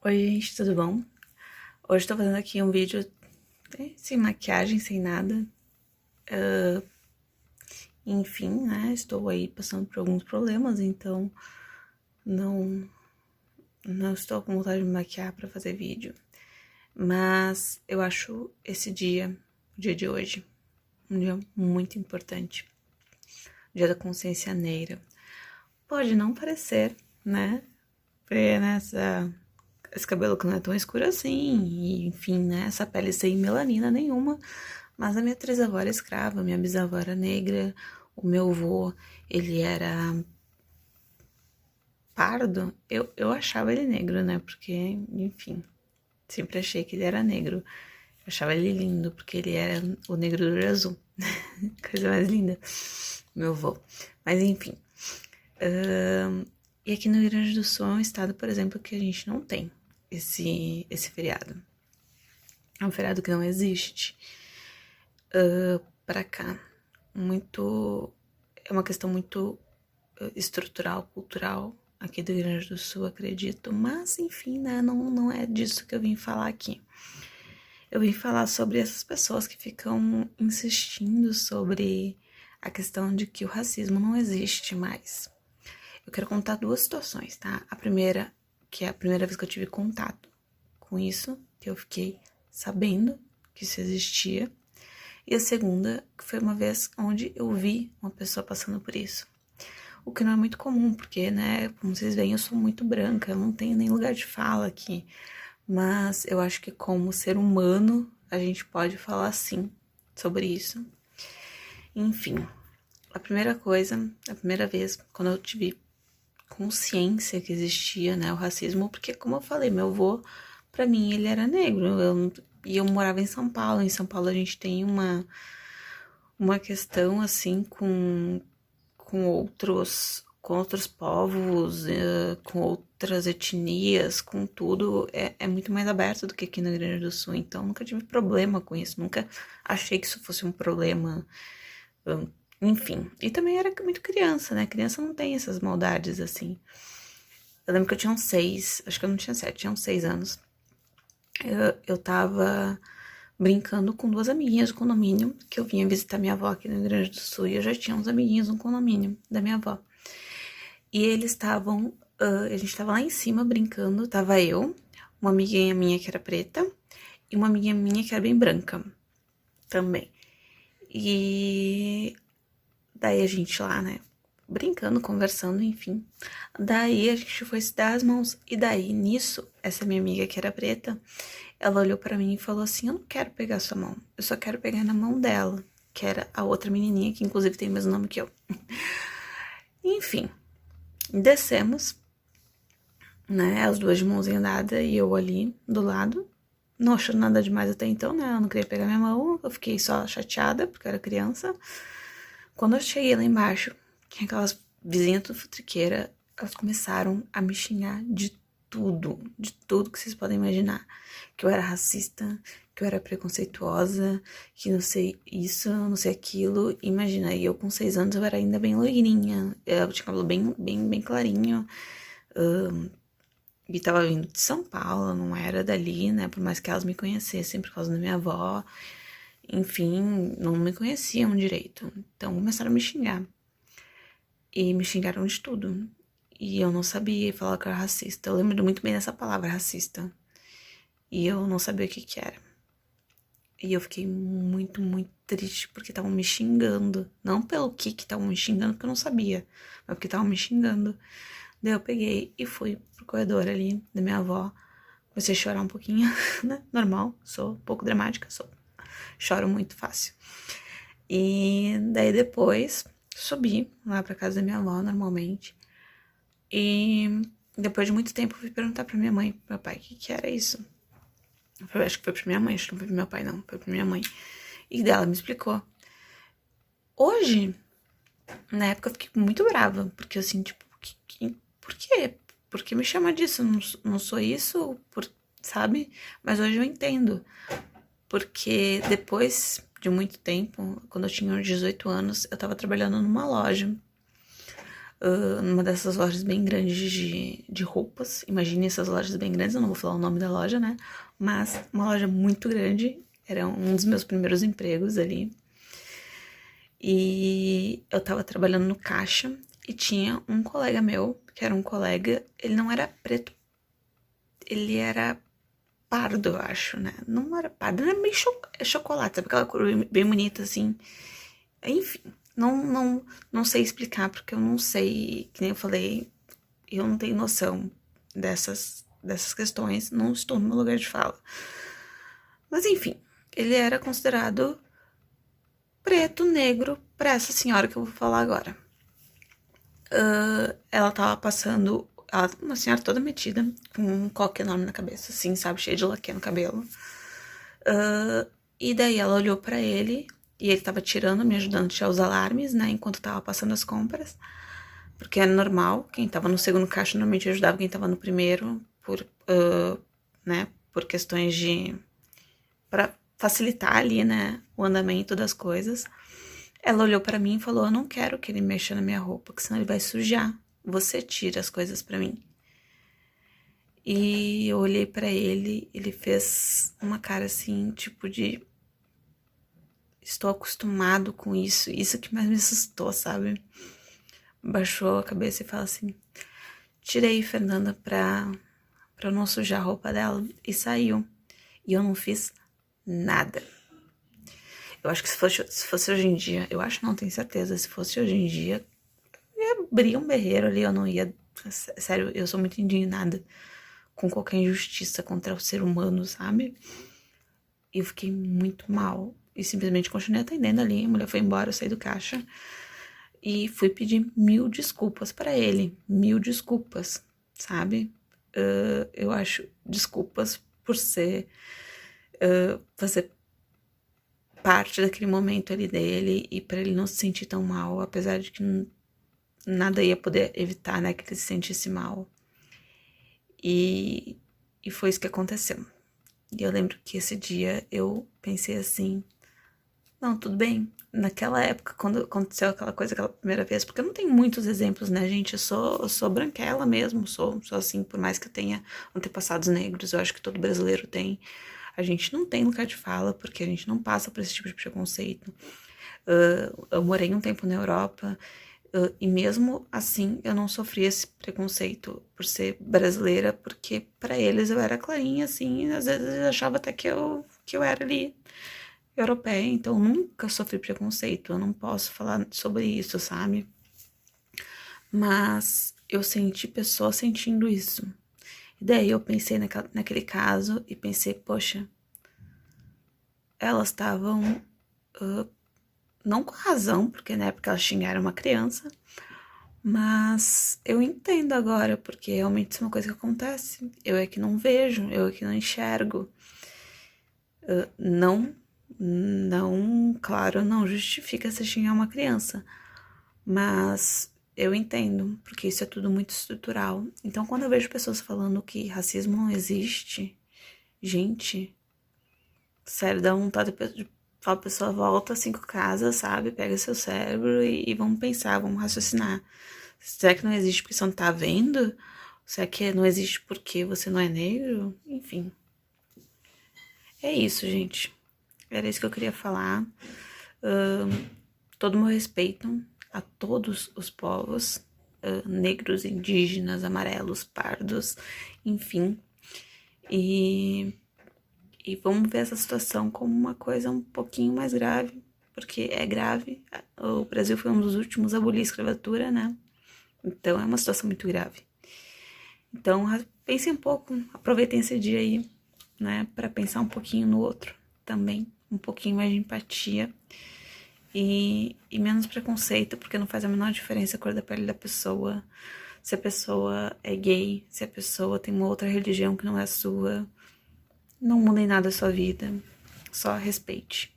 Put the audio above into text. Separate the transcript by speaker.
Speaker 1: Oi, gente, tudo bom? Hoje tô fazendo aqui um vídeo sem maquiagem, sem nada. Enfim, né? Estou aí passando por alguns problemas, então não, não estou com vontade de me maquiar pra fazer vídeo. Mas eu acho esse dia, o dia de hoje, um dia muito importante. Dia da consciência negra. Pode não parecer, né? Porque esse cabelo que não é tão escuro assim, e enfim, né? Essa pele sem melanina nenhuma. Mas a minha trisavó era escrava, minha bisavó era negra, o meu avô, ele era pardo. Eu achava ele negro, né? Porque, enfim, sempre achei que ele era negro. Eu achava ele lindo, porque ele era o negro do olho azul. Coisa mais linda. Meu avô. Mas, enfim. E aqui no Rio Grande do Sul é um estado, por exemplo, que a gente não tem esse feriado. É um feriado que não existe pra cá. Muito. É uma questão muito estrutural, cultural aqui do Rio Grande do Sul, acredito. Mas, enfim, né? Não é disso que eu vim falar aqui. Eu vim falar sobre essas pessoas que ficam insistindo sobre a questão de que o racismo não existe mais. Eu quero contar duas situações, tá? A primeira, que é a primeira vez que eu tive contato com isso, que eu fiquei sabendo que isso existia. E a segunda, que foi uma vez onde eu vi uma pessoa passando por isso. O que não é muito comum, porque, né, como vocês veem, eu sou muito branca, eu não tenho nem lugar de fala aqui. Mas eu acho que como ser humano, a gente pode falar sim sobre isso. Enfim, a primeira coisa, a primeira vez, quando eu tive consciência que existia, né, o racismo, porque como eu falei, meu avô, pra mim, ele era negro, e eu morava em São Paulo. Em São Paulo a gente tem uma questão, assim, com outros povos, com outras etnias, com tudo, é muito mais aberto do que aqui no Rio Grande do Sul. Então, nunca tive problema com isso, nunca achei que isso fosse um problema, enfim. E também era muito criança, né? Criança não tem essas maldades assim. Eu lembro que eu tinha uns 6, acho que eu não tinha 7, tinha uns 6 anos. Eu tava brincando com duas amiguinhas do condomínio, que eu vinha visitar minha avó aqui no Rio Grande do Sul, e eu já tinha uns amiguinhos no condomínio da minha avó. E eles estavam, a gente tava lá em cima brincando, tava eu, uma amiguinha minha que era preta, e uma amiguinha minha que era bem branca também. E daí a gente lá, né, brincando, conversando, enfim. Daí a gente foi se dar as mãos. E daí, nisso, essa minha amiga que era preta, ela olhou pra mim e falou assim: eu não quero pegar sua mão, eu só quero pegar na mão dela, que era a outra menininha, que inclusive tem o mesmo nome que eu. Enfim, descemos, né, as duas de mãozinha dada e eu ali do lado. Não achando nada demais até então, né? Eu não queria pegar minha mão, eu fiquei só chateada, porque eu era criança. Quando eu cheguei lá embaixo, tinha aquelas vizinhas tudo futriqueira, elas começaram a me xingar de tudo que vocês podem imaginar. Que eu era racista, que eu era preconceituosa, que não sei isso, não sei aquilo. Imagina, e eu com 6 anos eu era ainda bem loirinha, eu tinha cabelo bem clarinho. E tava vindo de São Paulo, não era dali, né? Por mais que elas me conhecessem por causa da minha avó. Enfim, não me conheciam direito. Então começaram a me xingar. E me xingaram de tudo. E eu não sabia falar que eu era racista. Eu lembro muito bem dessa palavra, racista. E eu não sabia o que que era. E eu fiquei muito triste porque estavam me xingando. Não pelo que estavam me xingando, porque eu não sabia. Mas porque estavam me xingando. Daí eu peguei e fui pro corredor ali da minha avó. Comecei a chorar um pouquinho, né? Normal, sou um pouco dramática, sou. Choro muito fácil. E daí depois subi lá pra casa da minha avó normalmente. E depois de muito tempo fui perguntar pra minha mãe e pro meu pai o que que era isso. Acho que foi pra minha mãe, acho que não foi pro meu pai, não. Foi pra minha mãe. E dela me explicou. Hoje, na época, eu fiquei muito brava. Porque assim, tipo, por quê? Por que me chama disso? Não sou isso, sabe? Mas hoje eu entendo. Porque depois de muito tempo, quando eu tinha uns 18 anos, eu tava trabalhando numa loja. numa dessas lojas bem grandes de roupas. Imagine essas lojas bem grandes, eu não vou falar o nome da loja, né? Mas uma loja muito grande, era um dos meus primeiros empregos ali. E eu tava trabalhando no caixa e tinha um colega meu, que era um colega, ele não era preto, ele era pardo, eu acho, né? Não era pardo, ele era meio chocolate, sabe? Aquela cor bem bonita, assim. Enfim, não sei explicar, porque eu não sei, que nem eu falei, eu não tenho noção dessas questões, não estou no meu lugar de fala. Mas enfim, ele era considerado preto, negro, pra essa senhora que eu vou falar agora. Ela tava passando, uma senhora toda metida, com um coque enorme na cabeça, assim, sabe, cheio de laque no cabelo. E daí ela olhou pra ele, e ele tava tirando, me ajudando a tirar os alarmes, né, enquanto tava passando as compras. Porque era normal, quem tava no segundo caixa normalmente ajudava quem tava no primeiro, né, por questões de... pra facilitar ali, né, o andamento das coisas. Ela olhou pra mim e falou, eu não quero que ele mexa na minha roupa, porque senão ele vai sujar. Você tira as coisas pra mim. E eu olhei pra ele, ele fez uma cara assim, tipo de... Estou acostumado com isso, isso que mais me assustou, sabe? Baixou a cabeça e falou assim, tirei Fernanda pra eu não sujar a roupa dela, e saiu. E eu não fiz nada. Eu acho que se fosse hoje em dia, eu acho não, tenho certeza, se fosse hoje em dia, eu ia abrir um berreiro ali, eu não ia... Sério, eu sou muito indignada com qualquer injustiça contra o ser humano, sabe? E eu fiquei muito mal. E simplesmente continuei atendendo ali, a mulher foi embora, eu saí do caixa. E fui pedir 1000 desculpas pra ele. 1000 desculpas, sabe? Eu acho desculpas por ser... fazer parte daquele momento ali dele e pra ele não se sentir tão mal, apesar de que nada ia poder evitar, né, que ele se sentisse mal. E foi isso que aconteceu. E eu lembro que esse dia eu pensei assim, não, tudo bem. Naquela época, quando aconteceu aquela coisa, aquela primeira vez, porque eu não tenho muitos exemplos, né, gente? Eu sou branquela mesmo, sou assim, por mais que eu tenha antepassados negros, eu acho que todo brasileiro tem. A gente não tem lugar de fala, porque a gente não passa por esse tipo de preconceito. Eu morei um tempo na Europa, e mesmo assim eu não sofri esse preconceito por ser brasileira, porque pra eles eu era clarinha, assim, e às vezes eles achavam até que eu era ali europeia, então nunca sofri preconceito, eu não posso falar sobre isso, sabe? Mas eu senti pessoas sentindo isso. E daí eu pensei naquele caso e pensei, poxa, elas estavam não com razão, porque na época elas xingaram uma criança, mas eu entendo agora, porque realmente isso é uma coisa que acontece. Eu é que não vejo, eu é que não enxergo. Claro, não justifica se xingar uma criança, mas eu entendo, porque isso é tudo muito estrutural. Então, quando eu vejo pessoas falando que racismo não existe, gente, sério, dá vontade de falar, a pessoa volta 5 casas, sabe? Pega seu cérebro e vamos pensar, vamos raciocinar. Será que não existe porque você não tá vendo? Será que não existe porque você não é negro? Enfim. É isso, gente. Era isso que eu queria falar. Todo o meu respeito a todos os povos, negros, indígenas, amarelos, pardos, enfim. E vamos ver essa situação como uma coisa um pouquinho mais grave, porque é grave. O Brasil foi um dos últimos a abolir a escravatura, né? Então é uma situação muito grave. Então pensem um pouco, aproveitem esse dia aí, né, para pensar um pouquinho no outro também, um pouquinho mais de empatia e menos preconceito, porque não faz a menor diferença a cor da pele da pessoa, se a pessoa é gay, se a pessoa tem uma outra religião que não é a sua, não muda em nada a sua vida, só respeite.